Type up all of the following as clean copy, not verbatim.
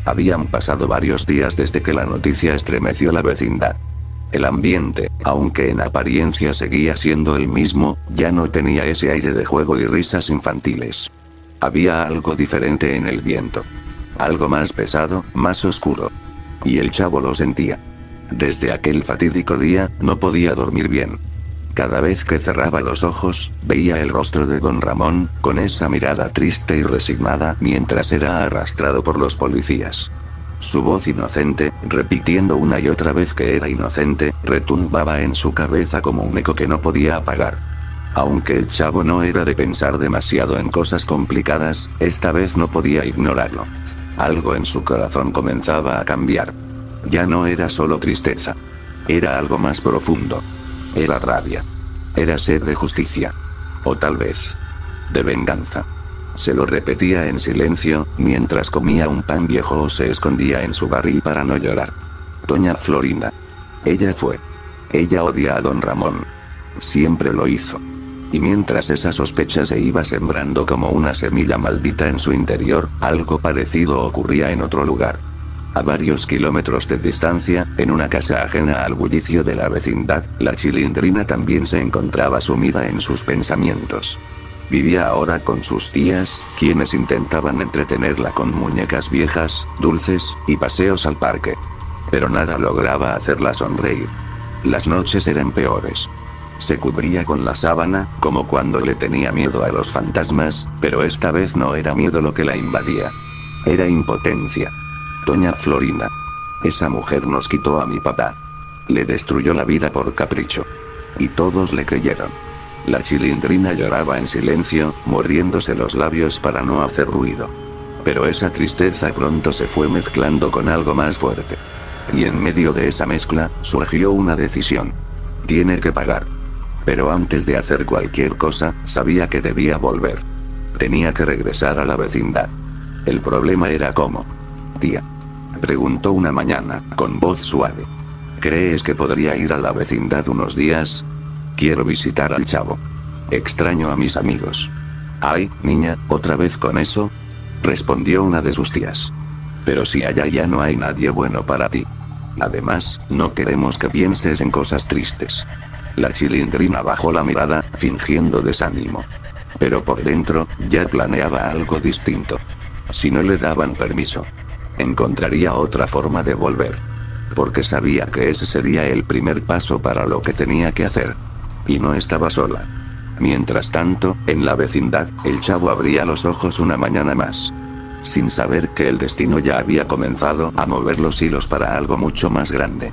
Habían pasado varios días desde que la noticia estremeció la vecindad. El ambiente, aunque en apariencia seguía siendo el mismo, ya no tenía ese aire de juego y risas infantiles. Había algo diferente en el viento. Algo más pesado, más oscuro. Y el chavo lo sentía. Desde aquel fatídico día, no podía dormir bien. Cada vez que cerraba los ojos, veía el rostro de don Ramón, con esa mirada triste y resignada mientras era arrastrado por los policías. Su voz inocente, repitiendo una y otra vez que era inocente, retumbaba en su cabeza como un eco que no podía apagar. Aunque el chavo no era de pensar demasiado en cosas complicadas, esta vez no podía ignorarlo. Algo en su corazón comenzaba a cambiar. Ya no era solo tristeza. Era algo más profundo. Era rabia. Era sed de justicia. O tal vez, de venganza. Se lo repetía en silencio, mientras comía un pan viejo o se escondía en su barril para no llorar. Doña Florinda. Ella fue. Ella odia a don Ramón. Siempre lo hizo. Y mientras esa sospecha se iba sembrando como una semilla maldita en su interior, algo parecido ocurría en otro lugar. A varios kilómetros de distancia, en una casa ajena al bullicio de la vecindad, la Chilindrina también se encontraba sumida en sus pensamientos. Vivía ahora con sus tías, quienes intentaban entretenerla con muñecas viejas, dulces, y paseos al parque. Pero nada lograba hacerla sonreír. Las noches eran peores. Se cubría con la sábana, como cuando le tenía miedo a los fantasmas, pero esta vez no era miedo lo que la invadía. Era impotencia. Doña Florinda. Esa mujer nos quitó a mi papá. Le destruyó la vida por capricho. Y todos le creyeron. La Chilindrina lloraba en silencio, mordiéndose los labios para no hacer ruido. Pero esa tristeza pronto se fue mezclando con algo más fuerte. Y en medio de esa mezcla, surgió una decisión. Tiene que pagar. Pero antes de hacer cualquier cosa, sabía que debía volver. Tenía que regresar a la vecindad. El problema era cómo. Tía. Preguntó una mañana, con voz suave. ¿Crees que podría ir a la vecindad unos días? Quiero visitar al chavo. Extraño a mis amigos. Ay, niña, ¿otra vez con eso? Respondió una de sus tías. Pero si allá ya no hay nadie bueno para ti. Además, no queremos que pienses en cosas tristes. La Chilindrina bajó la mirada, fingiendo desánimo. Pero por dentro, ya planeaba algo distinto. Si no le daban permiso, encontraría otra forma de volver. Porque sabía que ese sería el primer paso para lo que tenía que hacer. Y no estaba sola. Mientras tanto, en la vecindad, el chavo abría los ojos una mañana más. Sin saber que el destino ya había comenzado a mover los hilos para algo mucho más grande.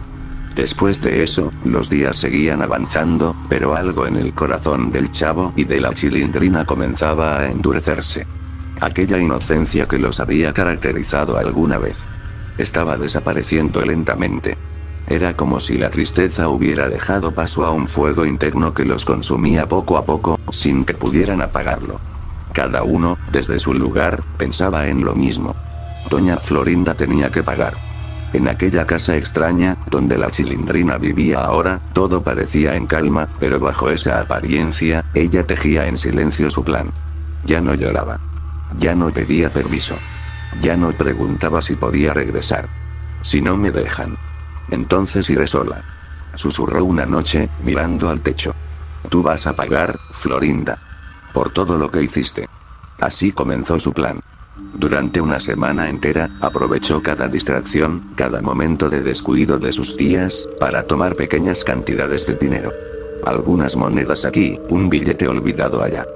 Después de eso, los días seguían avanzando, pero algo en el corazón del chavo y de la Chilindrina comenzaba a endurecerse. Aquella inocencia que los había caracterizado alguna vez estaba desapareciendo lentamente. Era como si la tristeza hubiera dejado paso a un fuego interno que los consumía poco a poco, sin que pudieran apagarlo. Cada uno, desde su lugar, pensaba en lo mismo. Doña Florinda tenía que pagar. En aquella casa extraña, donde la Chilindrina vivía ahora, todo parecía en calma, pero bajo esa apariencia, ella tejía en silencio su plan. Ya no lloraba. Ya no pedía permiso. Ya no preguntaba si podía regresar. Si no me dejan, entonces iré sola. Susurró una noche, mirando al techo. Tú vas a pagar, Florinda. Por todo lo que hiciste. Así comenzó su plan. Durante una semana entera, aprovechó cada distracción, cada momento de descuido de sus tías, para tomar pequeñas cantidades de dinero. Algunas monedas aquí, un billete olvidado allá.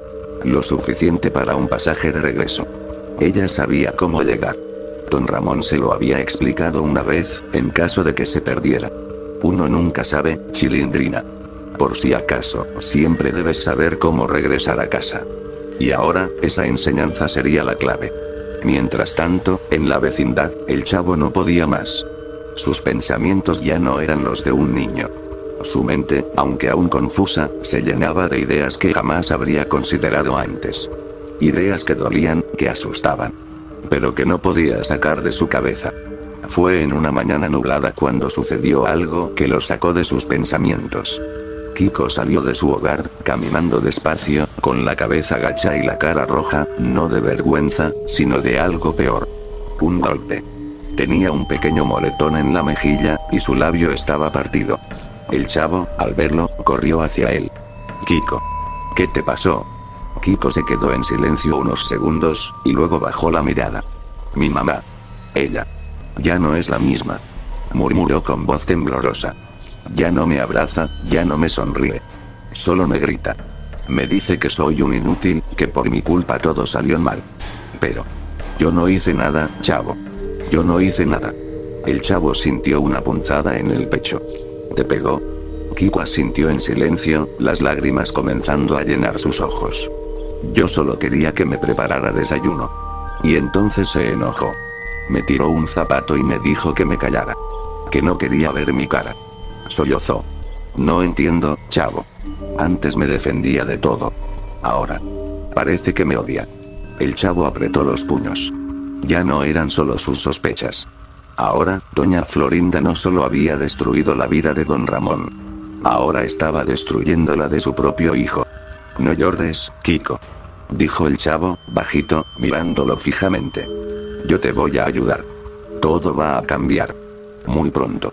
Lo suficiente para un pasaje de regreso. Ella sabía cómo llegar. Don Ramón se lo había explicado una vez, en caso de que se perdiera. Uno nunca sabe, Chilindrina. Por si acaso, siempre debes saber cómo regresar a casa. Y ahora, esa enseñanza sería la clave. Mientras tanto, en la vecindad, el chavo no podía más. Sus pensamientos ya no eran los de un niño. Su mente, aunque aún confusa, se llenaba de ideas que jamás habría considerado antes. Ideas que dolían, que asustaban. Pero que no podía sacar de su cabeza. Fue en una mañana nublada cuando sucedió algo que lo sacó de sus pensamientos. Kiko salió de su hogar, caminando despacio, con la cabeza gacha y la cara roja, no de vergüenza, sino de algo peor. Un golpe. Tenía un pequeño moretón en la mejilla, y su labio estaba partido. El chavo, al verlo, corrió hacia él. Kiko. ¿Qué te pasó? Kiko se quedó en silencio unos segundos, y luego bajó la mirada. Mi mamá. Ella. Ya no es la misma. Murmuró con voz temblorosa. Ya no me abraza, ya no me sonríe. Solo me grita. Me dice que soy un inútil, que por mi culpa todo salió mal. Pero yo no hice nada, chavo. Yo no hice nada. El chavo sintió una punzada en el pecho. ¿Te pegó? Kiko asintió en silencio, las lágrimas comenzando a llenar sus ojos. Yo solo quería que me preparara desayuno. Y entonces se enojó. Me tiró un zapato y me dijo que me callara. Que no quería ver mi cara. Sollozó. No entiendo, chavo. Antes me defendía de todo. Ahora. Parece que me odia. El chavo apretó los puños. Ya no eran solo sus sospechas. Ahora, doña Florinda no solo había destruido la vida de don Ramón. Ahora estaba destruyendo la de su propio hijo. No llores, Kiko. Dijo el chavo, bajito, mirándolo fijamente. Yo te voy a ayudar. Todo va a cambiar. Muy pronto.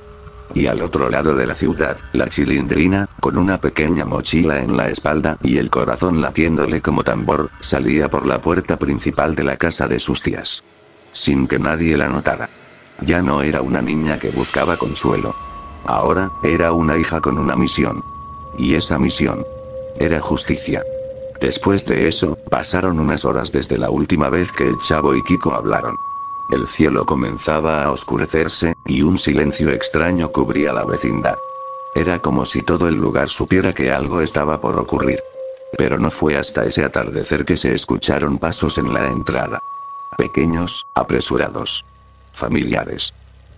Y al otro lado de la ciudad, la Chilindrina, con una pequeña mochila en la espalda y el corazón latiéndole como tambor, salía por la puerta principal de la casa de sus tías. Sin que nadie la notara. Ya no era una niña que buscaba consuelo. Ahora, era una hija con una misión. Y esa misión era justicia. Después de eso, pasaron unas horas desde la última vez que el chavo y Kiko hablaron. El cielo comenzaba a oscurecerse, y un silencio extraño cubría la vecindad. Era como si todo el lugar supiera que algo estaba por ocurrir. Pero no fue hasta ese atardecer que se escucharon pasos en la entrada. Pequeños, apresurados. Familiares.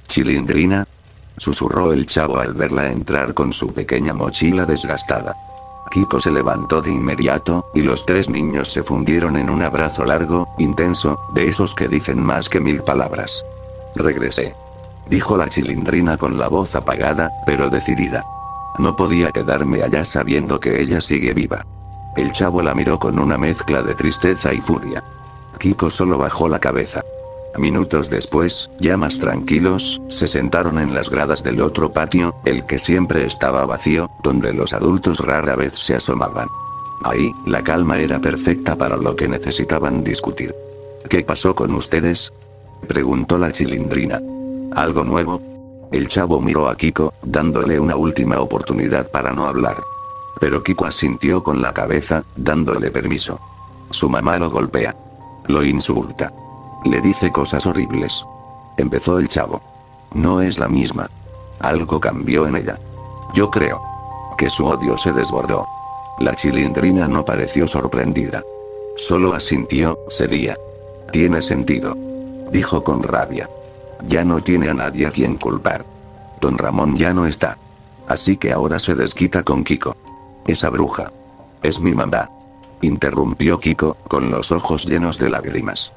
Chilindrina, susurró el chavo al verla entrar con su pequeña mochila desgastada. Kiko se levantó de inmediato, y los tres niños se fundieron en un abrazo largo, intenso, de esos que dicen más que 1000 palabras. Regresé. Dijo la Chilindrina con la voz apagada, pero decidida. No podía quedarme allá sabiendo que ella sigue viva. El chavo la miró con una mezcla de tristeza y furia. Kiko solo bajó la cabeza. Minutos después, ya más tranquilos, se sentaron en las gradas del otro patio, el que siempre estaba vacío, donde los adultos rara vez se asomaban. Ahí, la calma era perfecta para lo que necesitaban discutir. ¿Qué pasó con ustedes? Preguntó la Chilindrina. ¿Algo nuevo? El chavo miró a Kiko, dándole una última oportunidad para no hablar. Pero Kiko asintió con la cabeza, dándole permiso. Su mamá lo golpea. Lo insulta. Le dice cosas horribles. Empezó el chavo. No es la misma. Algo cambió en ella. Yo creo que su odio se desbordó. La Chilindrina no pareció sorprendida. Solo asintió, sería. Tiene sentido. Dijo con rabia. Ya no tiene a nadie a quien culpar. Don Ramón ya no está. Así que ahora se desquita con Kiko. Esa bruja. Es mi mamá. Interrumpió Kiko, con los ojos llenos de lágrimas.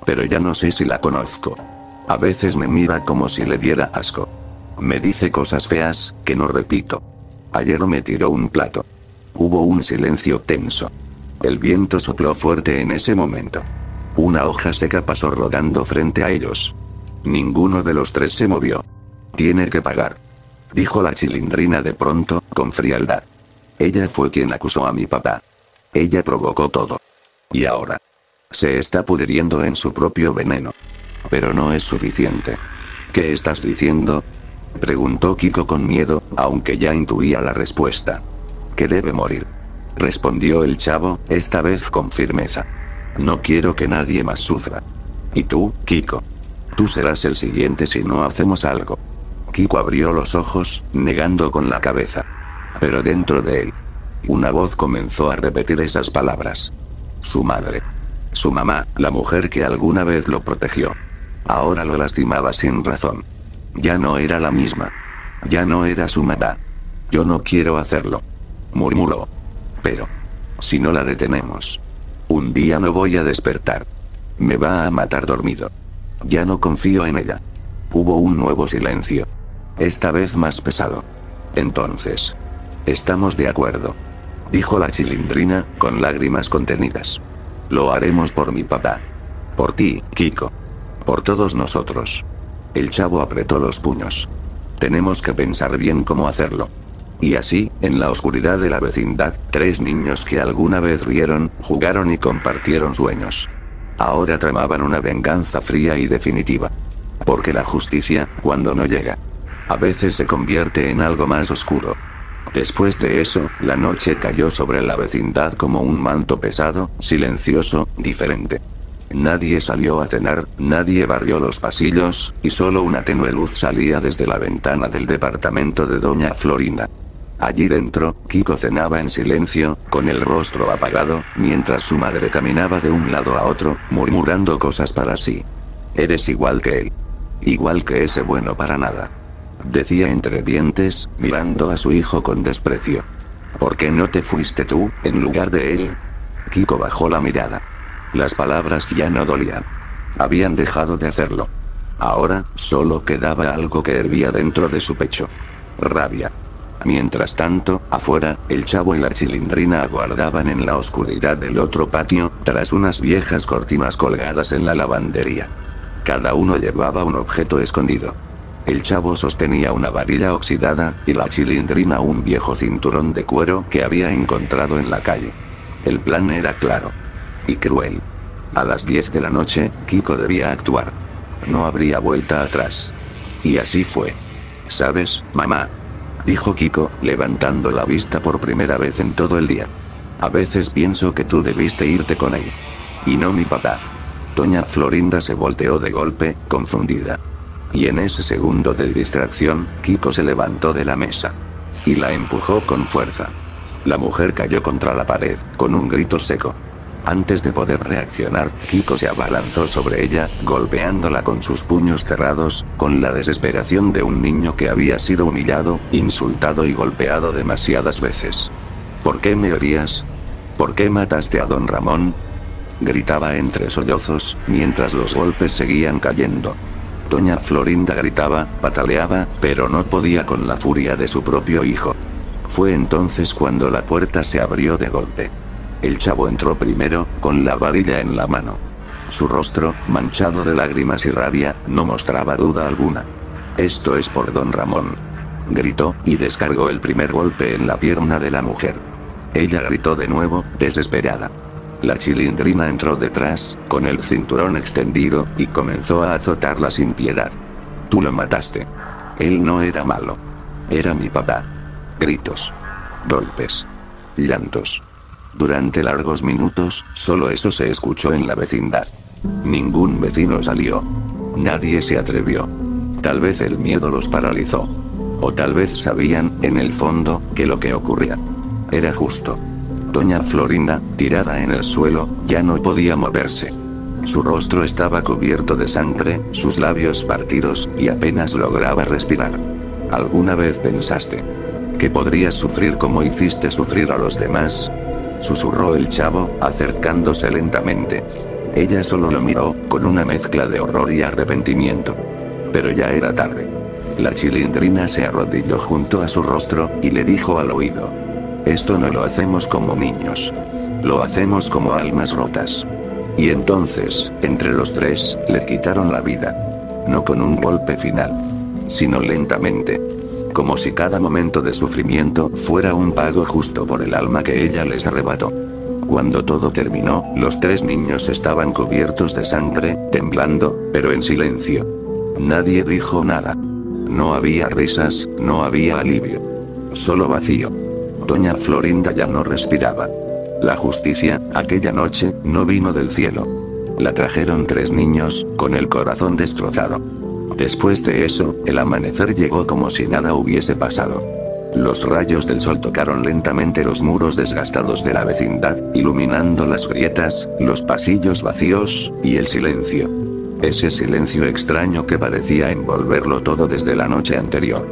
Pero ya no sé si la conozco. A veces me mira como si le diera asco. Me dice cosas feas, que no repito. Ayer me tiró un plato. Hubo un silencio tenso. El viento sopló fuerte en ese momento. Una hoja seca pasó rodando frente a ellos. Ninguno de los tres se movió. Tiene que pagar. Dijo la Chilindrina de pronto, con frialdad. Ella fue quien acusó a mi papá. Ella provocó todo. Y ahora se está pudriendo en su propio veneno. Pero no es suficiente. ¿Qué estás diciendo? Preguntó Kiko con miedo, aunque ya intuía la respuesta. Que debe morir. Respondió el chavo, esta vez con firmeza. No quiero que nadie más sufra. ¿Y tú, Kiko? Tú serás el siguiente si no hacemos algo. Kiko abrió los ojos, negando con la cabeza. Pero dentro de él, una voz comenzó a repetir esas palabras. Su madre. Su mamá, la mujer que alguna vez lo protegió. Ahora lo lastimaba sin razón. Ya no era la misma. Ya no era su mamá. Yo no quiero hacerlo. Murmuró. Pero si no la detenemos, un día no voy a despertar. Me va a matar dormido. Ya no confío en ella. Hubo un nuevo silencio. Esta vez más pesado. Entonces, estamos de acuerdo. Dijo la Chilindrina, con lágrimas contenidas. Lo haremos por mi papá. Por ti, Kiko. Por todos nosotros. El chavo apretó los puños. Tenemos que pensar bien cómo hacerlo. Y así, en la oscuridad de la vecindad, 3 niños que alguna vez rieron, jugaron y compartieron sueños. Ahora tramaban una venganza fría y definitiva. Porque la justicia, cuando no llega, a veces se convierte en algo más oscuro. Después de eso, la noche cayó sobre la vecindad como un manto pesado, silencioso, diferente. Nadie salió a cenar, nadie barrió los pasillos, y solo una tenue luz salía desde la ventana del departamento de doña Florinda. Allí dentro, Kiko cenaba en silencio, con el rostro apagado, mientras su madre caminaba de un lado a otro, murmurando cosas para sí. Eres igual que él. Igual que ese bueno para nada. Decía entre dientes, mirando a su hijo con desprecio. ¿Por qué no te fuiste tú, en lugar de él? Kiko bajó la mirada. Las palabras ya no dolían. Habían dejado de hacerlo. Ahora, solo quedaba algo que hervía dentro de su pecho. Rabia. Mientras tanto, afuera, el chavo y la chilindrina aguardaban en la oscuridad del otro patio, tras unas viejas cortinas colgadas en la lavandería. Cada uno llevaba un objeto escondido. El chavo sostenía una varilla oxidada, y la chilindrina un viejo cinturón de cuero que había encontrado en la calle. El plan era claro. Y cruel. A las 10 de la noche, Kiko debía actuar. No habría vuelta atrás. Y así fue. ¿Sabes, mamá? Dijo Kiko, levantando la vista por primera vez en todo el día. A veces pienso que tú debiste irte con él. Y no mi papá. Doña Florinda se volteó de golpe, confundida. Y en ese segundo de distracción, Kiko se levantó de la mesa. Y la empujó con fuerza. La mujer cayó contra la pared, con un grito seco. Antes de poder reaccionar, Kiko se abalanzó sobre ella, golpeándola con sus puños cerrados, con la desesperación de un niño que había sido humillado, insultado y golpeado demasiadas veces. ¿Por qué me odias? ¿Por qué mataste a don Ramón? Gritaba entre sollozos, mientras los golpes seguían cayendo. Doña Florinda gritaba, pataleaba, pero no podía con la furia de su propio hijo. Fue entonces cuando la puerta se abrió de golpe. El chavo entró primero, con la varilla en la mano. Su rostro, manchado de lágrimas y rabia, no mostraba duda alguna. Esto es por don Ramón. Gritó, y descargó el primer golpe en la pierna de la mujer. Ella gritó de nuevo, desesperada. La chilindrina entró detrás, con el cinturón extendido, y comenzó a azotarla sin piedad. Tú lo mataste. Él no era malo. Era mi papá. Gritos. Golpes. Llantos. Durante largos minutos, solo eso se escuchó en la vecindad. Ningún vecino salió. Nadie se atrevió. Tal vez el miedo los paralizó. O tal vez sabían, en el fondo, que lo que ocurría era justo. Doña Florinda, tirada en el suelo, ya no podía moverse. Su rostro estaba cubierto de sangre, sus labios partidos, y apenas lograba respirar. ¿Alguna vez pensaste que podrías sufrir como hiciste sufrir a los demás? Susurró el chavo, acercándose lentamente. Ella solo lo miró, con una mezcla de horror y arrepentimiento. Pero ya era tarde. La chilindrina se arrodilló junto a su rostro, y le dijo al oído: esto no lo hacemos como niños. Lo hacemos como almas rotas. Y entonces, entre los 3, le quitaron la vida. No con un golpe final, sino lentamente. Como si cada momento de sufrimiento fuera un pago justo por el alma que ella les arrebató. Cuando todo terminó, los 3 niños estaban cubiertos de sangre, temblando, pero en silencio. Nadie dijo nada. No había risas, no había alivio. Solo vacío. Doña Florinda ya no respiraba. La justicia, aquella noche, no vino del cielo. La trajeron 3 niños, con el corazón destrozado. Después de eso, el amanecer llegó como si nada hubiese pasado. Los rayos del sol tocaron lentamente los muros desgastados de la vecindad, iluminando las grietas, los pasillos vacíos, y el silencio. Ese silencio extraño que parecía envolverlo todo desde la noche anterior.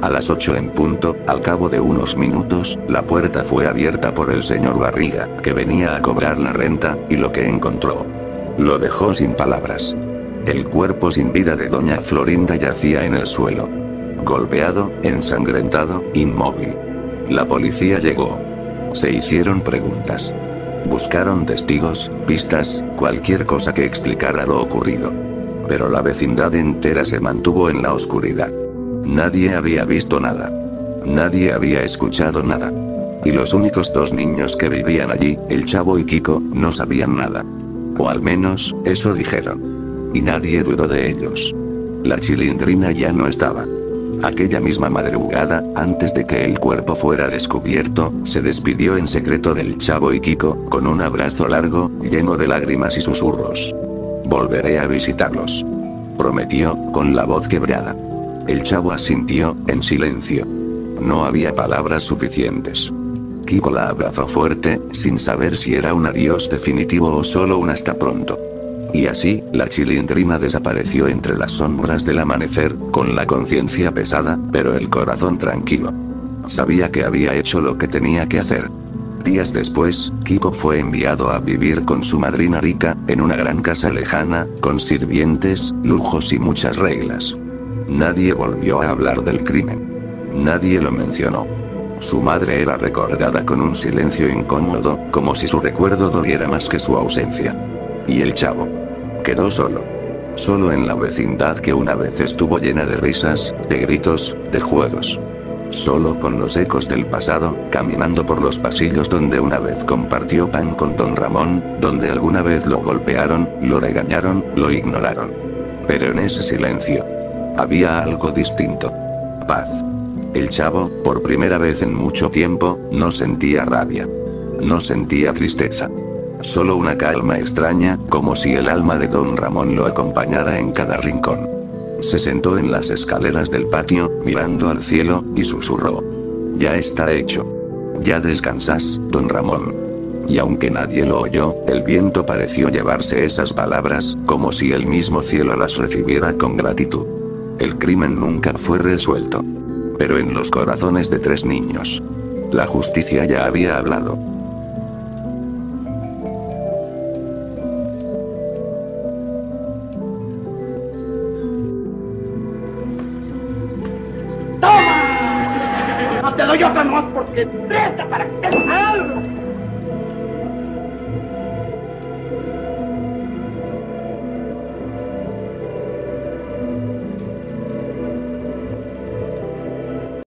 A las 8 en punto, al cabo de unos minutos, la puerta fue abierta por el señor Barriga, que venía a cobrar la renta, y lo que encontró lo dejó sin palabras. El cuerpo sin vida de doña Florinda yacía en el suelo. Golpeado, ensangrentado, inmóvil. La policía llegó. Se hicieron preguntas. Buscaron testigos, pistas, cualquier cosa que explicara lo ocurrido. pero la vecindad entera se mantuvo en la oscuridad. Nadie había visto nada. Nadie había escuchado nada. Y los únicos dos niños que vivían allí, el Chavo y Kiko, no sabían nada. O al menos, eso dijeron. Y nadie dudó de ellos. La Chilindrina ya no estaba. Aquella misma madrugada, antes de que el cuerpo fuera descubierto, se despidió en secreto del Chavo y Kiko, con un abrazo largo, lleno de lágrimas y susurros. Volveré a visitarlos. Prometió, con la voz quebrada. El Chavo asintió, en silencio. No había palabras suficientes. Kiko la abrazó fuerte, sin saber si era un adiós definitivo o solo un hasta pronto. Y así, la Chilindrina desapareció entre las sombras del amanecer, con la conciencia pesada, pero el corazón tranquilo. Sabía que había hecho lo que tenía que hacer. Días después, Kiko fue enviado a vivir con su madrina Rika, en una gran casa lejana, con sirvientes, lujos y muchas reglas. Nadie volvió a hablar del crimen. Nadie lo mencionó. Su madre era recordada con un silencio incómodo, como si su recuerdo doliera más que su ausencia. Y el Chavo quedó solo. Solo en la vecindad que una vez estuvo llena de risas, de gritos, de juegos. Solo con los ecos del pasado, caminando por los pasillos donde una vez compartió pan con Don Ramón, donde alguna vez lo golpearon, lo regañaron, lo ignoraron. Pero en ese silencio había algo distinto. Paz. El Chavo, por primera vez en mucho tiempo, no sentía rabia. No sentía tristeza. Solo una calma extraña, como si el alma de Don Ramón lo acompañara en cada rincón. Se sentó en las escaleras del patio, mirando al cielo, y susurró. Ya está hecho. Ya descansas, Don Ramón. Y aunque nadie lo oyó, el viento pareció llevarse esas palabras, como si el mismo cielo las recibiera con gratitud. El crimen nunca fue resuelto. Pero en los corazones de 3 niños. La justicia ya había hablado. ¡Toma! No te doy otra más porque presta para que te algo.